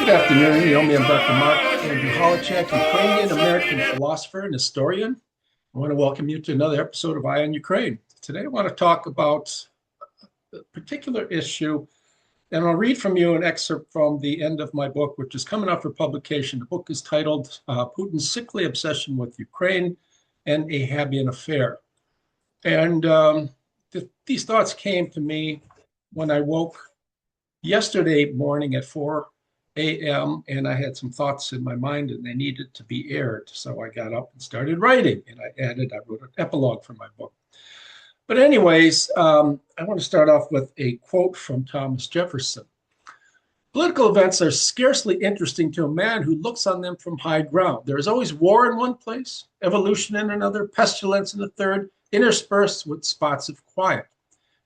Good afternoon. You know me, I'm Dr. Mark Andrew Holachek, Ukrainian American philosopher and historian. I want to welcome you to another episode of Eye on Ukraine. Today, I want to talk about a particular issue, and I'll read from you an excerpt from the end of my book, which is coming out for publication. The book is titled Putin's Sickly Obsession with Ukraine and a Habian Affair. And these thoughts came to me when I woke yesterday morning at 4 a.m. and I had some thoughts in my mind and they needed to be aired. So I got up and started writing, and I wrote an epilogue for my book. But anyways, I want to start off with a quote from Thomas Jefferson. Political events are scarcely interesting to a man who looks on them from high ground. There is always war in one place, evolution in another, pestilence in a third, interspersed with spots of quiet.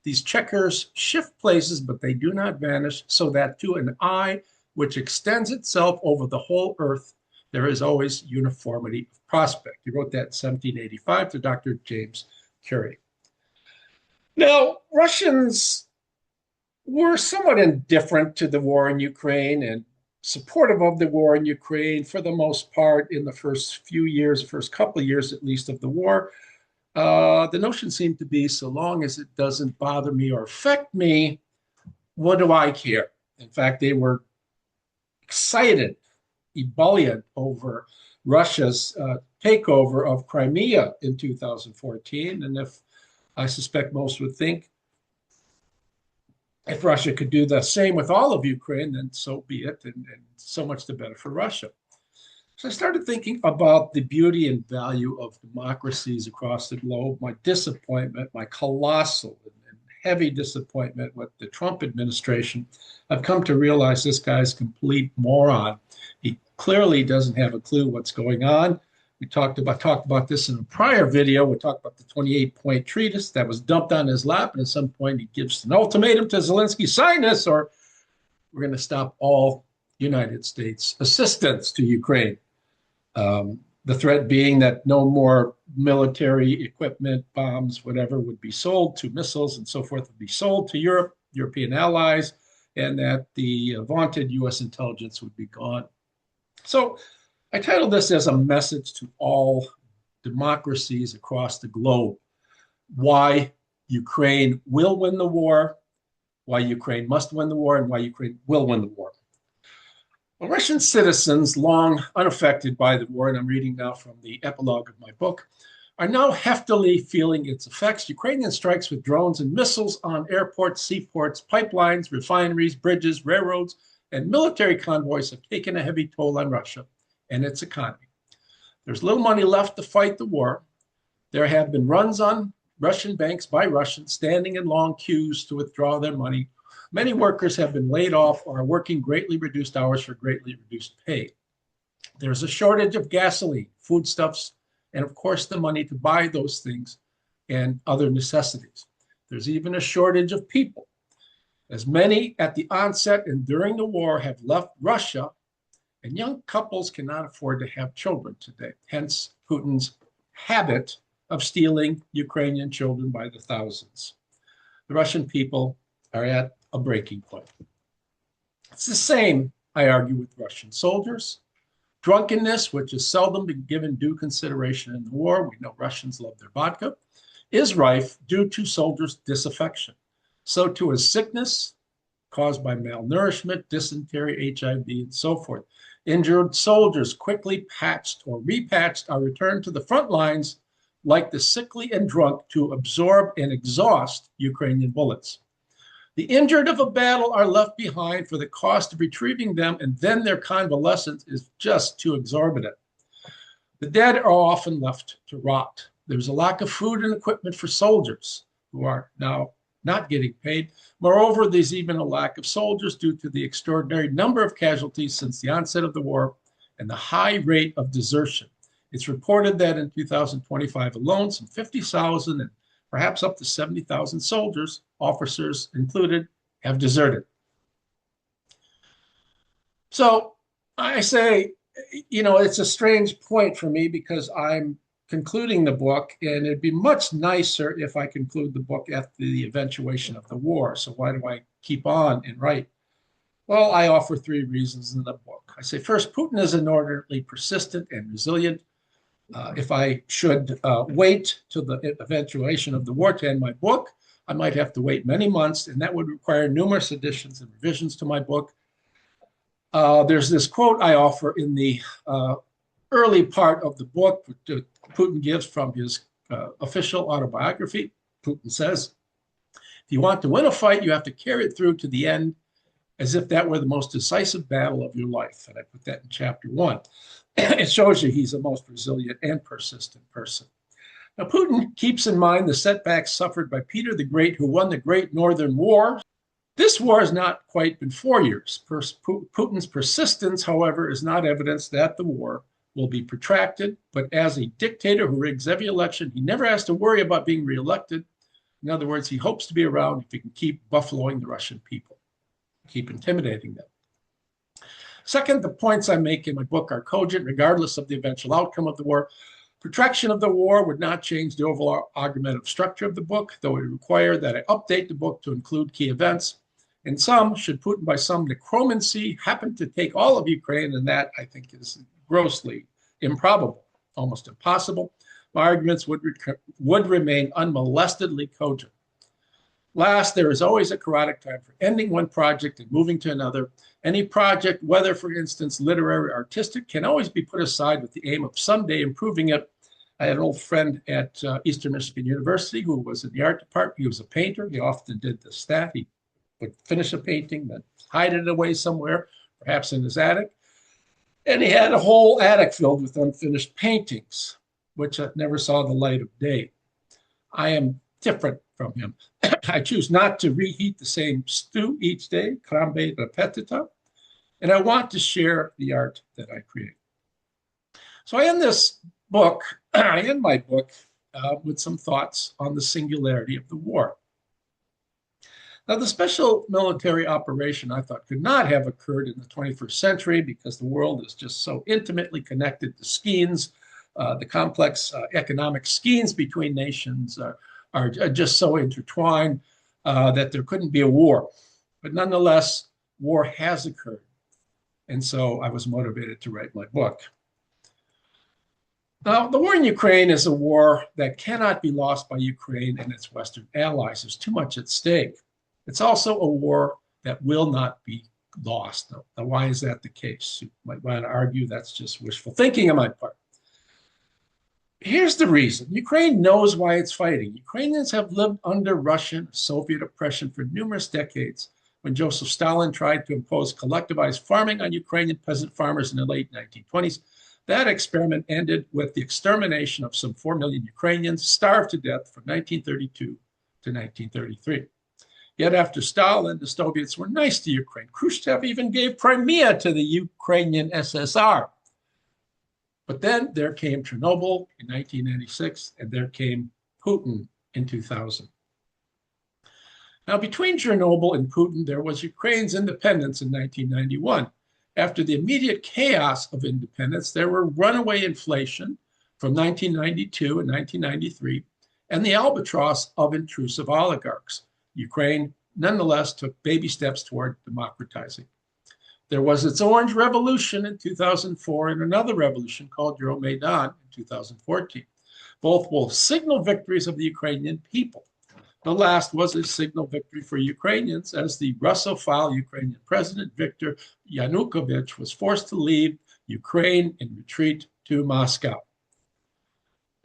These checkers shift places, but they do not vanish, so that to an eye which extends itself over the whole earth, there is always uniformity of prospect. He wrote that in 1785 to Dr. James Curie. Now, Russians were somewhat indifferent to the war in Ukraine and supportive of the war in Ukraine for the most part in the first few years, first couple of years at least of the war. The notion seemed to be, so long as it doesn't bother me or affect me, what do I care? In fact, they were excited, ebullient over Russia's takeover of Crimea in 2014. And if I suspect most would think if Russia could do the same with all of Ukraine, then so be it, and so much the better for Russia. So I started thinking about the beauty and value of democracies across the globe, my disappointment, my colossal and heavy disappointment with the Trump administration. I've come to realize this guy's a complete moron. He clearly doesn't have a clue what's going on. We talked about this in a prior video. We talked about the 28-point treatise that was dumped on his lap, and at some point he gives an ultimatum to Zelensky: sign this, or we're going to stop all United States assistance to Ukraine. The threat being that no more military equipment, bombs, whatever, would be sold to missiles and so forth, would be sold to Europe, European allies, and that the vaunted U.S. intelligence would be gone. So I titled this as a message to all democracies across the globe: why Ukraine will win the war, why Ukraine must win the war, and why Ukraine will win the war. Well, Russian citizens, long unaffected by the war, and I'm reading now from the epilogue of my book, are now heftily feeling its effects. Ukrainian strikes with drones and missiles on airports, seaports, pipelines, refineries, bridges, railroads, and military convoys have taken a heavy toll on Russia and its economy. There's little money left to fight the war. There have been runs on Russian banks by Russians standing in long queues to withdraw their money. Many workers have been laid off or are working greatly reduced hours for greatly reduced pay. There's a shortage of gasoline, foodstuffs, and of course the money to buy those things and other necessities. There's even a shortage of people, as many at the onset and during the war have left Russia, and young couples cannot afford to have children today. Hence Putin's habit of stealing Ukrainian children by the thousands. The Russian people are at a breaking point. It's the same, I argue, with Russian soldiers. Drunkenness, which has seldom been given due consideration in the war, we know Russians love their vodka, is rife due to soldiers' disaffection. So too is sickness caused by malnourishment, dysentery, HIV, and so forth. Injured soldiers, quickly patched or repatched, are returned to the front lines like the sickly and drunk to absorb and exhaust Ukrainian bullets. The injured of a battle are left behind for the cost of retrieving them, and then their convalescence is just too exorbitant. The dead are often left to rot. There's a lack of food and equipment for soldiers who are now not getting paid. Moreover, there's even a lack of soldiers due to the extraordinary number of casualties since the onset of the war and the high rate of desertion. It's reported that in 2025 alone, some 50,000 and perhaps up to 70,000 soldiers, officers included, have deserted. So I say, it's a strange point for me because I'm concluding the book, and it'd be much nicer if I conclude the book after the eventuation of the war. So why do I keep on and write? Well, I offer three reasons in the book. I say, first, Putin is inordinately persistent and resilient. If I should wait till the eventuation of the war to end my book, I might have to wait many months, and that would require numerous additions and revisions to my book. There's this quote I offer in the early part of the book that Putin gives from his official autobiography. Putin says, if you want to win a fight, you have to carry it through to the end as if that were the most decisive battle of your life. And I put that in chapter 1. It shows you he's a most resilient and persistent person. Now, Putin keeps in mind the setbacks suffered by Peter the Great, who won the Great Northern War. This war has not quite been 4 years. Putin's persistence, however, is not evidence that the war will be protracted. But as a dictator who rigs every election, he never has to worry about being reelected. In other words, he hopes to be around if he can keep buffaloing the Russian people, keep intimidating them. Second, the points I make in my book are cogent, regardless of the eventual outcome of the war. Protraction of the war would not change the overall argumentative structure of the book, though it would require that I update the book to include key events. And some, should Putin by some necromancy happen to take all of Ukraine, and that I think is grossly improbable, almost impossible, my arguments would remain unmolestedly cogent. Last, there is always a chaotic time for ending one project and moving to another. Any project, whether, for instance, literary or artistic, can always be put aside with the aim of someday improving it. I had an old friend at Eastern Michigan University who was in the art department. He was a painter. He often did this stat. He would finish a painting, then hide it away somewhere, perhaps in his attic. And he had a whole attic filled with unfinished paintings, which never saw the light of day. I am different from him. I choose not to reheat the same stew each day, crambe repetita, and I want to share the art that I create. So I end my book with some thoughts on the singularity of the war. Now, the special military operation, I thought, could not have occurred in the 21st century because the world is just so intimately connected to skeins. The complex economic skeins between nations are just so intertwined that there couldn't be a war. But nonetheless, war has occurred. And so I was motivated to write my book. Now, the war in Ukraine is a war that cannot be lost by Ukraine and its Western allies. There's too much at stake. It's also a war that will not be lost. Now, why is that the case? You might want to argue that's just wishful thinking on my part. Here's the reason. Ukraine knows why it's fighting. Ukrainians have lived under Russian, Soviet oppression for numerous decades. When Joseph Stalin tried to impose collectivized farming on Ukrainian peasant farmers in the late 1920s, that experiment ended with the extermination of some 4 million Ukrainians starved to death from 1932 to 1933. Yet after Stalin, the Soviets were nice to Ukraine. Khrushchev even gave Crimea to the Ukrainian SSR. But then there came Chernobyl in 1996, and there came Putin in 2000. Now, between Chernobyl and Putin, there was Ukraine's independence in 1991. After the immediate chaos of independence, there were runaway inflation from 1992 and 1993, and the albatross of intrusive oligarchs. Ukraine, nonetheless, took baby steps toward democratizing. There was its Orange Revolution in 2004 and another revolution called Euromaidan in 2014. Both will signal victories of the Ukrainian people. The last was a signal victory for Ukrainians as the Russophile Ukrainian president, Viktor Yanukovych, was forced to leave Ukraine in retreat to Moscow,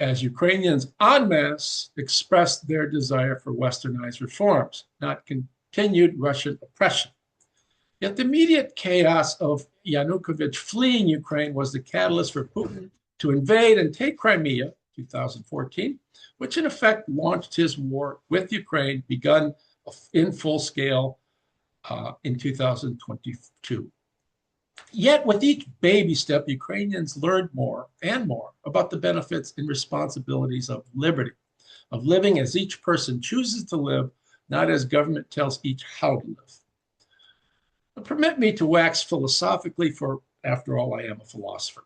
as Ukrainians en masse expressed their desire for westernized reforms, not continued Russian oppression. Yet the immediate chaos of Yanukovych fleeing Ukraine was the catalyst for Putin to invade and take Crimea, 2014, which in effect launched his war with Ukraine, begun in full scale in 2022. Yet with each baby step, Ukrainians learned more and more about the benefits and responsibilities of liberty, of living as each person chooses to live, not as government tells each how to live. But permit me to wax philosophically, for after all, I am a philosopher.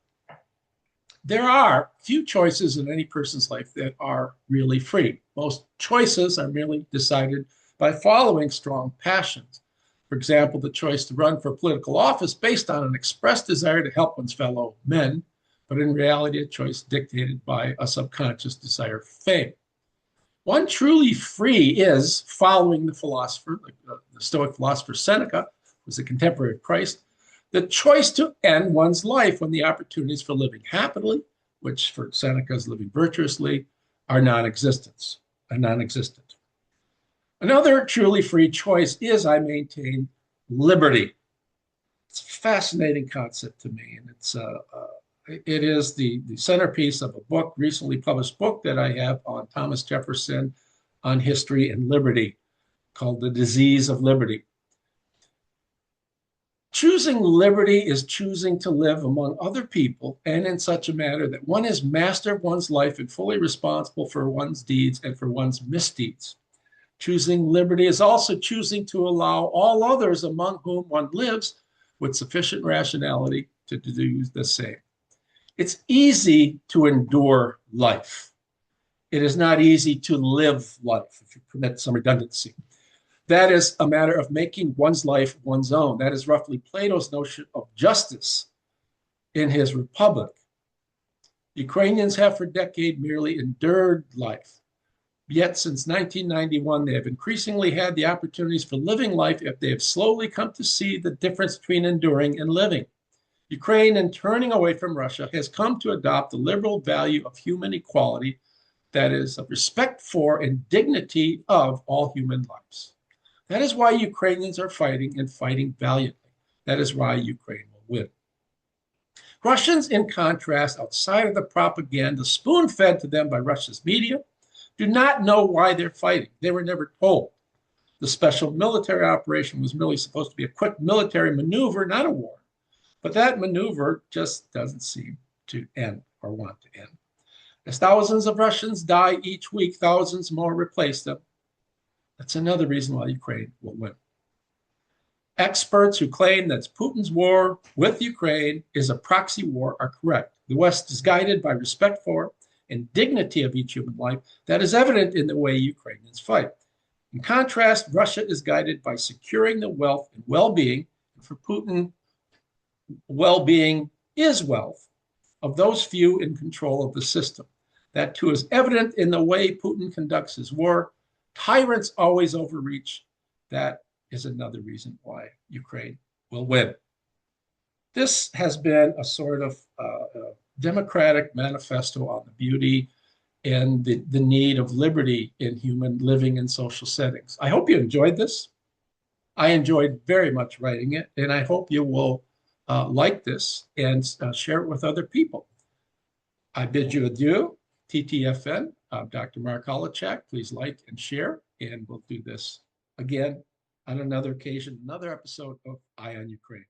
There are few choices in any person's life that are really free. Most choices are merely decided by following strong passions. For example, the choice to run for political office based on an expressed desire to help one's fellow men, but in reality, a choice dictated by a subconscious desire for fame. One truly free is, following the philosopher, the Stoic philosopher Seneca, who was a contemporary of Christ, the choice to end one's life when the opportunities for living happily, which for Seneca is living virtuously, are non-existent. Another truly free choice is, I maintain, liberty. It's a fascinating concept to me, and it is the centerpiece of a book, recently published book that I have on Thomas Jefferson on history and liberty, called The Disease of Liberty. Choosing liberty is choosing to live among other people and in such a manner that one is master of one's life and fully responsible for one's deeds and for one's misdeeds. Choosing liberty is also choosing to allow all others among whom one lives with sufficient rationality to do the same. It's easy to endure life. It is not easy to live life, if you permit some redundancy. That is a matter of making one's life one's own. That is roughly Plato's notion of justice in his Republic. Ukrainians have for decades merely endured life. Yet since 1991, they have increasingly had the opportunities for living life if they have slowly come to see the difference between enduring and living. Ukraine, in turning away from Russia, has come to adopt the liberal value of human equality, that is, of respect for and dignity of all human lives. That is why Ukrainians are fighting and fighting valiantly. That is why Ukraine will win. Russians, in contrast, outside of the propaganda spoon-fed to them by Russia's media, do not know why they're fighting. They were never told. The special military operation was merely supposed to be a quick military maneuver, not a war. But that maneuver just doesn't seem to end or want to end. As thousands of Russians die each week, thousands more replace them. That's another reason why Ukraine will win. Experts who claim that Putin's war with Ukraine is a proxy war are correct. The West is guided by respect for and dignity of each human life that is evident in the way Ukrainians fight. In contrast, Russia is guided by securing the wealth and well-being, and for Putin, well-being is wealth, of those few in control of the system. That too is evident in the way Putin conducts his war. Tyrants always overreach. That is another reason why Ukraine will win. This has been a sort of democratic manifesto on the beauty and the need of liberty in human living and social settings. I hope you enjoyed this. I enjoyed very much writing it, and I hope you will like this and share it with other people. I bid you adieu. TTFN, Dr. Mark Holochak. Please like and share, and we'll do this again on another occasion, another episode of Eye on Ukraine.